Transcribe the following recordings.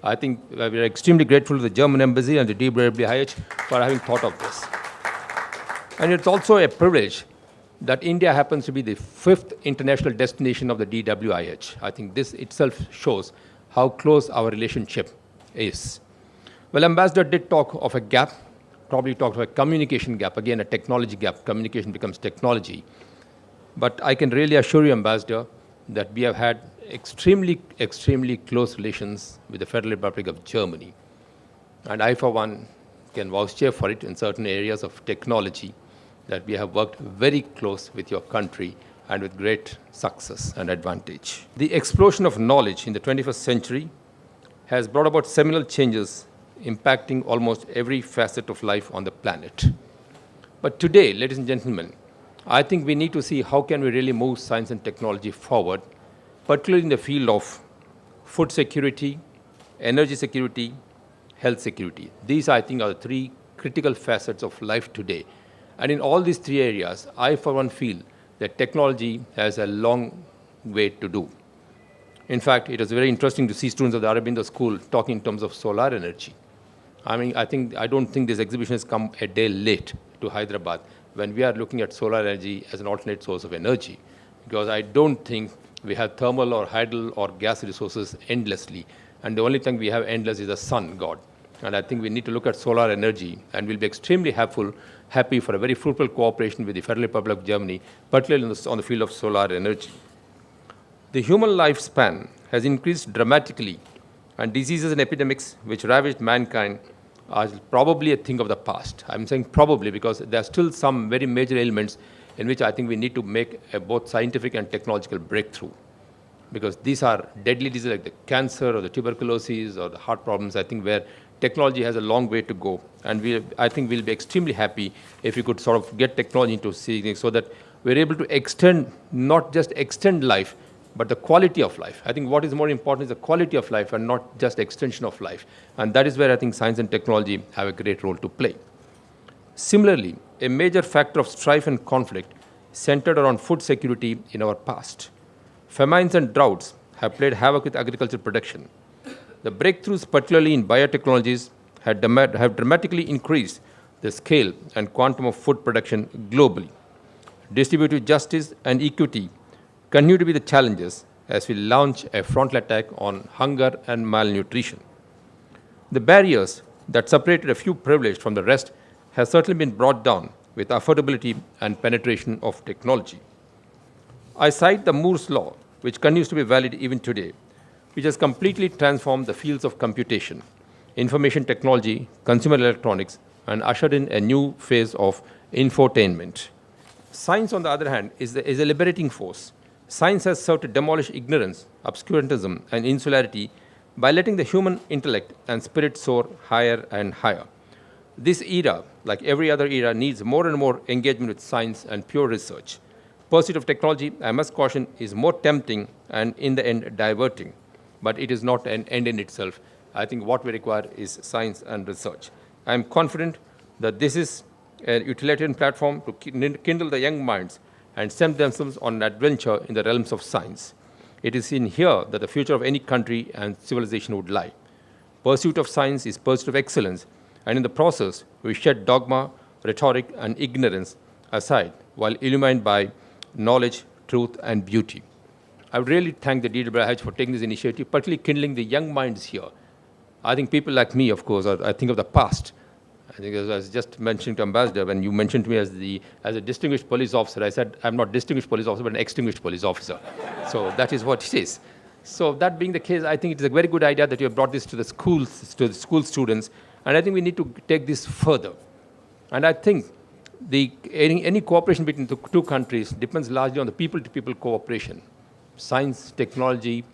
I think we are extremely grateful to the German embassy and the DWIH for having thought of this. And it's also a privilege that India happens to be the 5th international destination of the DWIH. I think this itself shows how close our relationship is. Well, Ambassador did talk of a gap, probably talked of a communication gap, again, a technology gap. Communication becomes technology. But I can really assure you, Ambassador, that we have had extremely, extremely close relations with the Federal Republic of Germany. And I, for one, can vouch for it in certain areas of technology, that we have worked very close with your country and with great success and advantage. The explosion of knowledge in the 21st century has brought about seminal changes impacting almost every facet of life on the planet. But today, ladies and gentlemen, I think we need to see how can we really move science and technology forward, particularly in the field of food security, energy security, health security. These, I think, are the three critical facets of life today. And in all these three areas, I, for one, feel that technology has a long way to do. In fact, it was very interesting to see students of the Arabindo School talking in terms of solar energy. I don't think this exhibition has come a day late to Hyderabad when we are looking at solar energy as an alternate source of energy, because I don't think we have thermal or hydel or gas resources endlessly, and the only thing we have endless is the sun god. And I think we need to look at solar energy, and we'll be extremely happy for a very fruitful cooperation with the Federal Republic of Germany, particularly on the field of solar energy. The human lifespan has increased dramatically, and diseases and epidemics which ravaged mankind are probably a thing of the past. I'm saying probably because there are still some very major ailments in which I think we need to make a both scientific and technological breakthrough, because these are deadly diseases like the cancer or the tuberculosis or the heart problems, I think, where technology has a long way to go. And I think we'll be extremely happy if we could sort of get technology into seeing so that we're able to extend, not just extend life, but the quality of life. I think what is more important is the quality of life and not just extension of life. And that is where I think science and technology have a great role to play. Similarly, a major factor of strife and conflict centered around food security in our past. Famines and droughts have played havoc with agricultural production. The breakthroughs, particularly in biotechnologies, have dramatically increased the scale and quantum of food production globally. Distributive justice and equity continue to be the challenges as we launch a frontal attack on hunger and malnutrition. The barriers that separated a few privileged from the rest have certainly been brought down with affordability and penetration of technology. I cite the Moore's Law, which continues to be valid even today, which has completely transformed the fields of computation, information technology, consumer electronics, and ushered in a new phase of infotainment. Science, on the other hand, is a liberating force. Science has served to demolish ignorance, obscurantism, and insularity by letting the human intellect and spirit soar higher and higher. This era, like every other era, needs more and more engagement with science and pure research. Pursuit of technology, I must caution, is more tempting and, in the end, diverting. But it is not an end in itself. I think what we require is science and research. I am confident that this is a utilitarian platform to kindle the young minds and send themselves on an adventure in the realms of science. It is in here that the future of any country and civilization would lie. Pursuit of science is pursuit of excellence, and in the process, we shed dogma, rhetoric, and ignorance aside while illumined by knowledge, truth, and beauty. I would really thank the DWIH for taking this initiative, particularly kindling the young minds here. I think people like me, of course, I think of the past. I think, as I was just mentioning to Ambassador, when you mentioned to me as a distinguished police officer, I said, I'm not distinguished police officer, but an extinguished police officer. So that is what it is. So that being the case, I think it is a very good idea that you have brought this to the schools, to the school students, and I think we need to take this further. And I think any cooperation between the two countries depends largely on the people-to-people cooperation. Science, technology,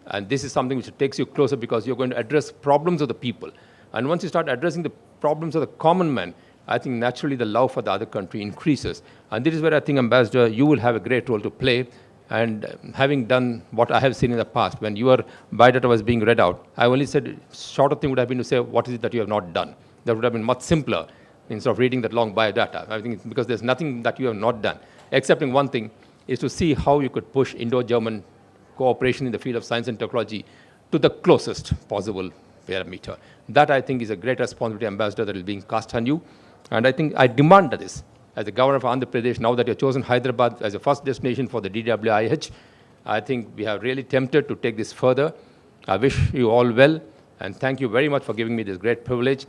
and this is something which takes you closer because you're going to address problems of the people. And once you start addressing the problems of the common man, I think naturally the love for the other country increases. And this is where I think, Ambassador, you will have a great role to play. And having done what I have seen in the past, when your biodata was being read out, I only said, shorter thing would have been to say, what is it that you have not done? That would have been much simpler instead of reading that long biodata. I think it's because there's nothing that you have not done, except in one thing, is to see how you could push Indo-German cooperation in the field of science and technology to the closest possible parameter. That, I think, is a great responsibility, Ambassador, that is being cast on you. And I think I demand this. As the governor of Andhra Pradesh, now that you have chosen Hyderabad as a first destination for the DWIH, I think we are really tempted to take this further. I wish you all well, and thank you very much for giving me this great privilege.